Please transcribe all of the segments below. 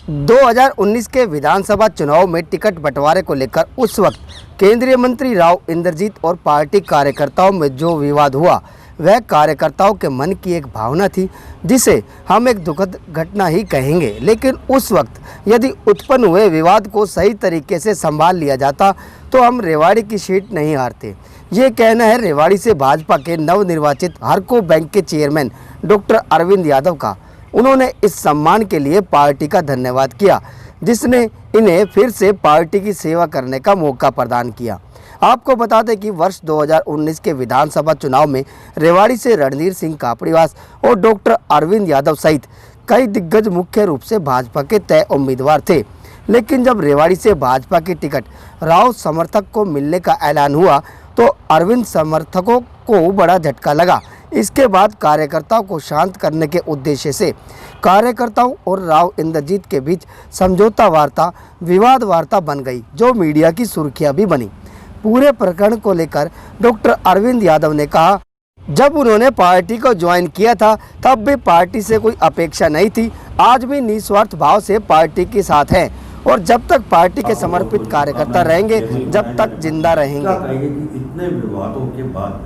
2019 के विधानसभा चुनाव में टिकट बंटवारे को लेकर उस वक्त केंद्रीय मंत्री राव इंद्रजीत और पार्टी कार्यकर्ताओं में जो विवाद हुआ, वह कार्यकर्ताओं के मन की एक भावना थी जिसे हम एक दुखद घटना ही कहेंगे। लेकिन उस वक्त यदि उत्पन्न हुए विवाद को सही तरीके से संभाल लिया जाता तो हम रेवाड़ी की सीट नहीं हारते। ये कहना है रेवाड़ी से भाजपा के नवनिर्वाचित हरको बैंक के चेयरमैन डॉक्टर अरविंद यादव का। उन्होंने इस सम्मान के लिए पार्टी का धन्यवाद किया जिसने इन्हें फिर से पार्टी की सेवा करने का मौका प्रदान किया। आपको बता दें कि वर्ष 2019 के विधानसभा चुनाव में रेवाड़ी से रणधीर सिंह कापड़ीवास और डॉक्टर अरविंद यादव सहित कई दिग्गज मुख्य रूप से भाजपा के तय उम्मीदवार थे। लेकिन जब रेवाड़ी से भाजपा की टिकट राव समर्थक को मिलने का ऐलान हुआ तो अरविंद समर्थकों को बड़ा झटका लगा। इसके बाद कार्यकर्ताओं को शांत करने के उद्देश्य से कार्यकर्ताओं और राव इंद्रजीत के बीच समझौता वार्ता विवाद वार्ता बन गई, जो मीडिया की सुर्खियां भी बनी। पूरे प्रकरण को लेकर डॉक्टर अरविंद यादव ने कहा, जब उन्होंने पार्टी को ज्वाइन किया था तब भी पार्टी से कोई अपेक्षा नहीं थी। आज भी निस्वार्थ भाव से पार्टी के साथ हैं और जब तक पार्टी के समर्पित कार्यकर्ता रहेंगे, जब तक जिंदा रहेंगे। इतने विवादों के बाद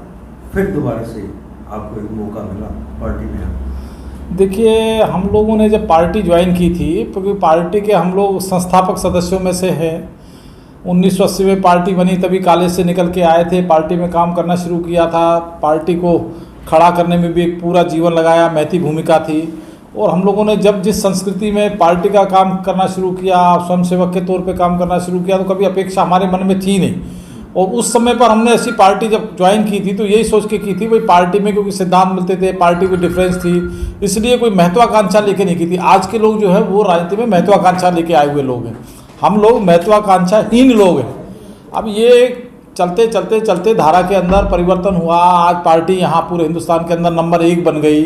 फिर दोबारा से आपको एक मौका मिला पार्टी में? देखिए, हम लोगों ने जब पार्टी ज्वाइन की थी, क्योंकि पार्टी के हम लोग संस्थापक सदस्यों में से हैं। 1980 में पार्टी बनी, तभी कॉलेज से निकल के आए थे, पार्टी में काम करना शुरू किया था। पार्टी को खड़ा करने में भी एक पूरा जीवन लगाया, महती भूमिका थी। और हम लोगों ने जब जिस संस्कृति में पार्टी का काम करना शुरू किया, स्वयंसेवक के तौर पे काम करना शुरू किया, तो कभी अपेक्षा हमारे मन में थी नहीं। और उस समय पर हमने ऐसी पार्टी जब ज्वाइन की थी तो यही सोच के की थी, भाई पार्टी में क्योंकि सिद्धांत मिलते थे, पार्टी की डिफरेंस थी, इसलिए कोई महत्वाकांक्षा लेके नहीं की थी। आज के लोग जो है वो राजनीति में महत्वाकांक्षा लेके आए हुए लोग हैं, हम लोग महत्वाकांक्षाहीन लोग हैं। अब ये चलते चलते चलते धारा के अंदर परिवर्तन हुआ, आज पार्टी यहाँ पूरे हिंदुस्तान के अंदर नंबर 1 बन गई।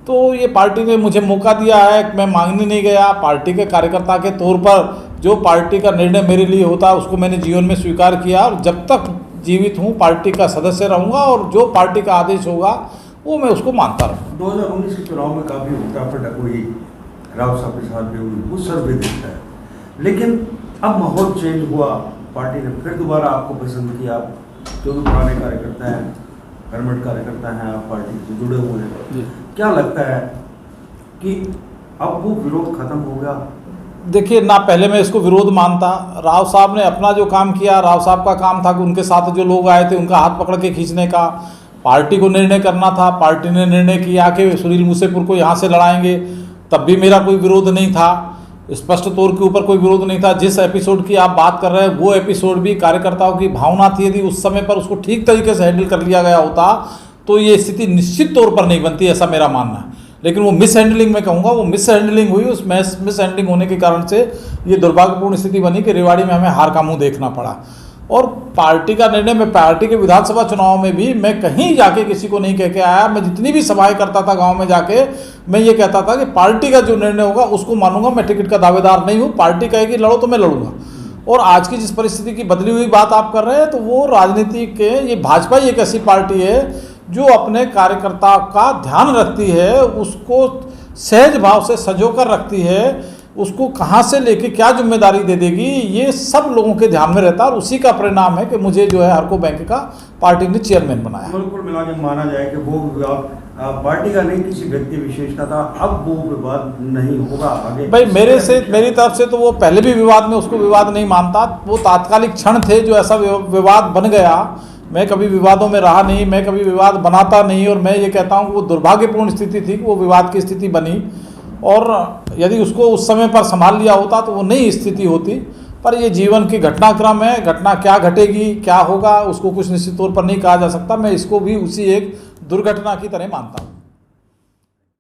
तो ये पार्टी ने मुझे मौका दिया है, मैं मांगने नहीं गया। पार्टी के कार्यकर्ता के तौर पर जो पार्टी का निर्णय मेरे लिए होता है उसको मैंने जीवन में स्वीकार किया, और जब तक जीवित हूँ पार्टी का सदस्य रहूँगा और जो पार्टी का आदेश होगा वो मैं उसको मानता रहूँगा। 2019 के चुनाव में काफ़ी उल्टा-पलटा हुई, राव साहब के साथ भी हुई, वो सर्वे दिखता है। लेकिन अब माहौल चेंज हुआ, पार्टी ने फिर दोबारा आपको पसंद किया। जो भी पुराने कार्यकर्ता हैं, परमानेंट कार्यकर्ता हैं, आप पार्टी से जुड़े हुए हैं, क्या लगता है कि अब वो विरोध खत्म हो गया? देखिए ना, पहले मैं इसको विरोध मानता। राव साहब ने अपना जो काम किया, राव साहब का काम था कि उनके साथ जो लोग आए थे उनका हाथ पकड़ के खींचने का, पार्टी को निर्णय करना था। पार्टी ने निर्णय किया कि सुनील मूसेपुर को यहाँ से लड़ाएंगे, तब भी मेरा कोई विरोध नहीं था, स्पष्ट तौर के ऊपर कोई विरोध नहीं था। जिस एपिसोड की आप बात कर रहे हैं वो एपिसोड भी कार्यकर्ताओं की भावना थी, यदि उस समय पर उसको ठीक तरीके से हैंडल कर लिया गया होता तो ये स्थिति निश्चित तौर पर नहीं बनती, ऐसा मेरा मानना है। लेकिन वो मिस हैंडलिंग में कहूँगा, वो मिस हैंडलिंग हुई। उस मिस हैंडलिंग होने के कारण से ये दुर्भाग्यपूर्ण स्थिति बनी कि रेवाड़ी में हमें हार का मुंह देखना पड़ा। और पार्टी का निर्णय, मैं पार्टी के विधानसभा चुनाव में भी मैं कहीं जाके किसी को नहीं कह के आया। मैं जितनी भी सभाएं करता था गांव में जाके, मैं ये कहता था कि पार्टी का जो निर्णय होगा उसको मानूंगा, मैं टिकट का दावेदार नहीं हूँ। पार्टी कहेगी लड़ो तो मैं लड़ूंगा। और आज की जिस परिस्थिति की बदली हुई बात आप कर रहे हैं, तो वो राजनीति के, ये भाजपा ही एक ऐसी पार्टी है जो अपने कार्यकर्ता का ध्यान रखती है, उसको सहज भाव से सजोकर रखती है, उसको कहाँ से लेके क्या जिम्मेदारी दे देगी, ये सब लोगों के ध्यान में रहता है। और उसी का परिणाम है कि मुझे जो है हरको बैंक का पार्टी ने चेयरमैन बनाया। बिल्कुल मिला के माना जाए कि वो विवाद पार्टी का नहीं, किसी व्यक्ति विशेष का था। अब वो विवाद नहीं होगा आगे। भाई मेरी तरफ से तो वो पहले भी विवाद में उसको विवाद नहीं मानता। वो तात्कालिक क्षण थे जो ऐसा विवाद बन गया। मैं कभी विवादों में रहा नहीं, मैं कभी विवाद बनाता नहीं। और मैं ये कहता हूँ कि वो दुर्भाग्यपूर्ण स्थिति थी कि वो विवाद की स्थिति बनी, और यदि उसको उस समय पर संभाल लिया होता तो वो नई स्थिति होती। पर ये जीवन की घटनाक्रम है, घटना क्या घटेगी क्या होगा उसको कुछ निश्चित तौर पर नहीं कहा जा सकता। मैं इसको भी उसी एक दुर्घटना की तरह मानता हूँ।